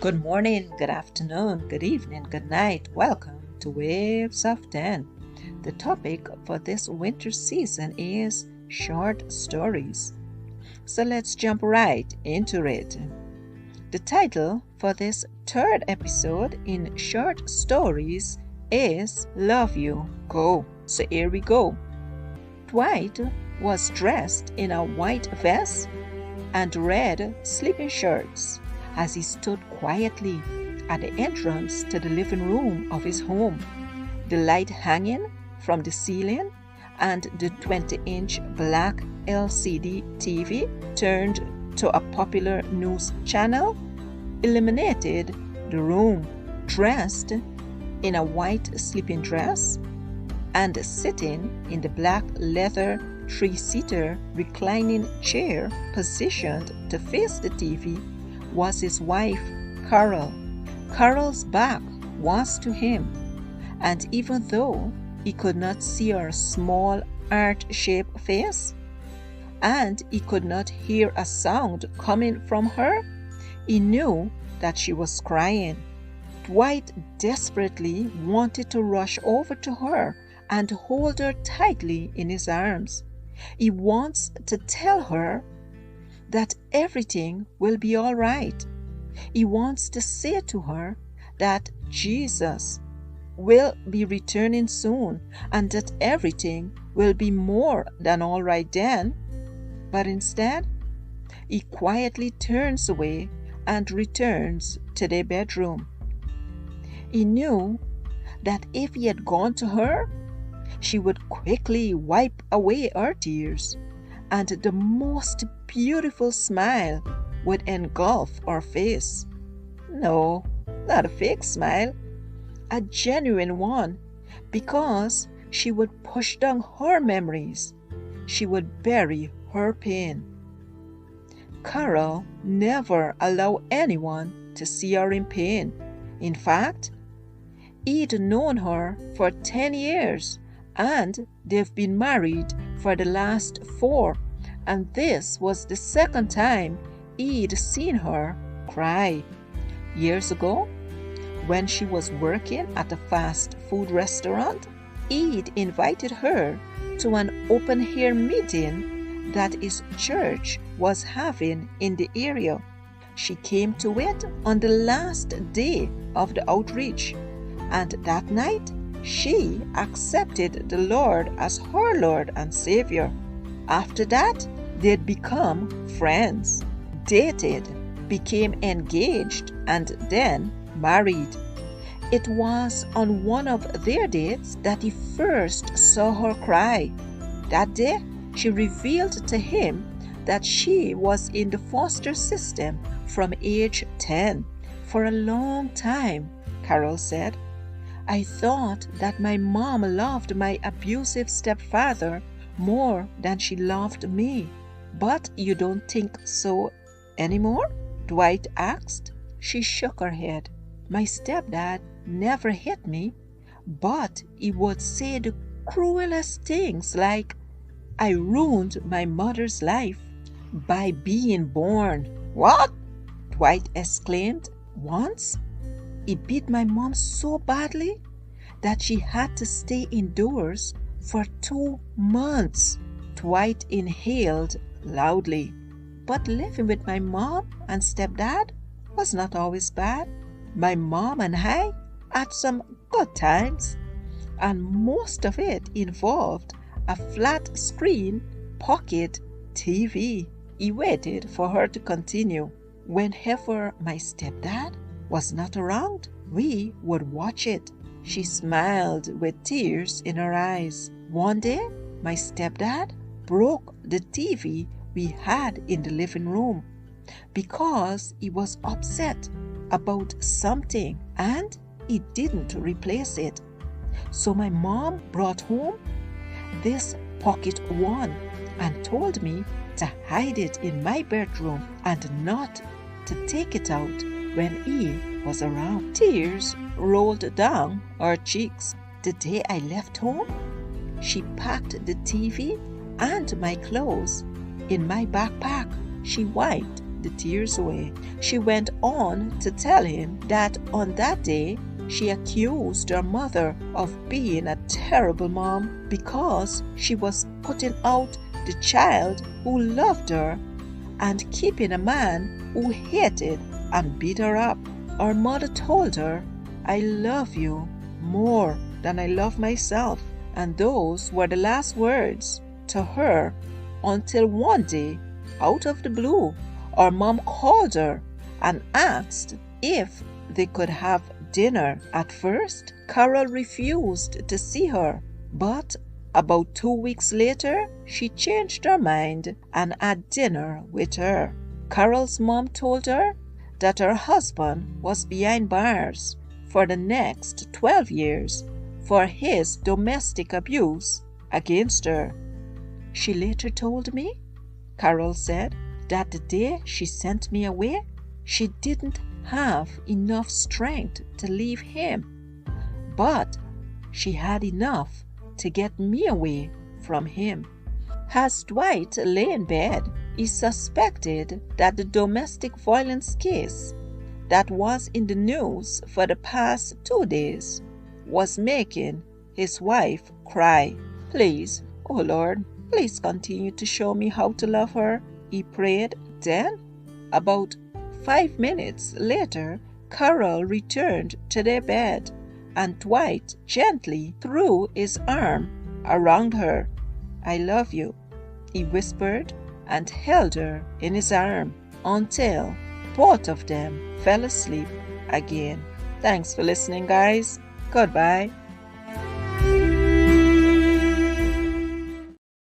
Good morning, good afternoon, good evening, good night. Welcome to Waves of 10. The topic for this winter season is short stories. So let's jump right into it. The title for this third episode in short stories is Love You, Go. So here we go. Dwight was dressed in a white vest and red sleeping shorts as he stood quietly at the entrance to the living room of his home, the light hanging from the ceiling and the 20-inch black LCD TV turned to a popular news channel illuminated the room. Dressed in a white sleeping dress and sitting in the black leather three-seater reclining chair positioned to face the TV was his wife, Carol. Carol's back was to him, and even though he could not see her small heart-shaped face, and he could not hear a sound coming from her, he knew that she was crying. Dwight desperately wanted to rush over to her and hold her tightly in his arms. He wants to tell her that everything will be all right. He wants to say to her that Jesus will be returning soon and that everything will be more than all right then. But instead, he quietly turns away and returns to their bedroom. He knew that if he had gone to her, she would quickly wipe away her tears, and the most beautiful smile would engulf her face. No, not a fake smile, a genuine one, because she would push down her memories. She would bury her pain. Carol never allowed anyone to see her in pain. In fact, he'd known her for 10 years, and they've been married for the last 4, and this was the second time he'd seen her cry. Years ago, when she was working at a fast food restaurant, he'd invited her to an open-air meeting that his church was having in the area. She came to it on the last day of the outreach, and that night she accepted the Lord as her Lord and Savior. After that, they'd become friends, dated, became engaged, and then married. It was on one of their dates that he first saw her cry. That day, she revealed to him that she was in the foster system from age 10. For a long time, Carol said, I thought that my mom loved my abusive stepfather more than she loved me. But you don't think so anymore? Dwight asked. She shook her head. My stepdad never hit me, but he would say the cruelest things like, I ruined my mother's life by being born. What? Dwight exclaimed. Once, he beat my mom so badly that she had to stay indoors for 2 months. Dwight inhaled loudly. But living with my mom and stepdad was not always bad. My mom and I had some good times, and most of it involved a flat screen pocket TV. He waited for her to continue. Whenever my stepdad was not around, we would watch it. She smiled with tears in her eyes. One day, my stepdad broke the TV we had in the living room because he was upset about something and he didn't replace it. So my mom brought home this pocket one and told me to hide it in my bedroom and not to take it out when he was around. Tears rolled down her cheeks. The day I left home, she packed the TV and my clothes in my backpack. She wiped the tears away. She went on to tell him that on that day she accused her mother of being a terrible mom because she was putting out the child who loved her and keeping a man who hated and beat her up. Her mother told her, "I love you more than I love myself." And those were the last words to her until one day, out of the blue, her mom called her and asked if they could have dinner. At first, Carol refused to see her, but about 2 weeks later, she changed her mind and had dinner with her. Carol's mom told her that her husband was behind bars for the next 12 years for his domestic abuse against her. She later told me, Carol said, that the day she sent me away, she didn't have enough strength to leave him, but she had enough to get me away from him. As Dwight lay in bed, he suspected that the domestic violence case that was in the news for the past 2 days was making his wife cry. "Please, oh Lord, please continue to show me how to love her," he prayed. Then, about 5 minutes later, Carol returned to their bed, and Dwight gently threw his arm around her. "I love you," he whispered, and held her in his arm until both of them fell asleep again. Thanks for listening, guys. Goodbye.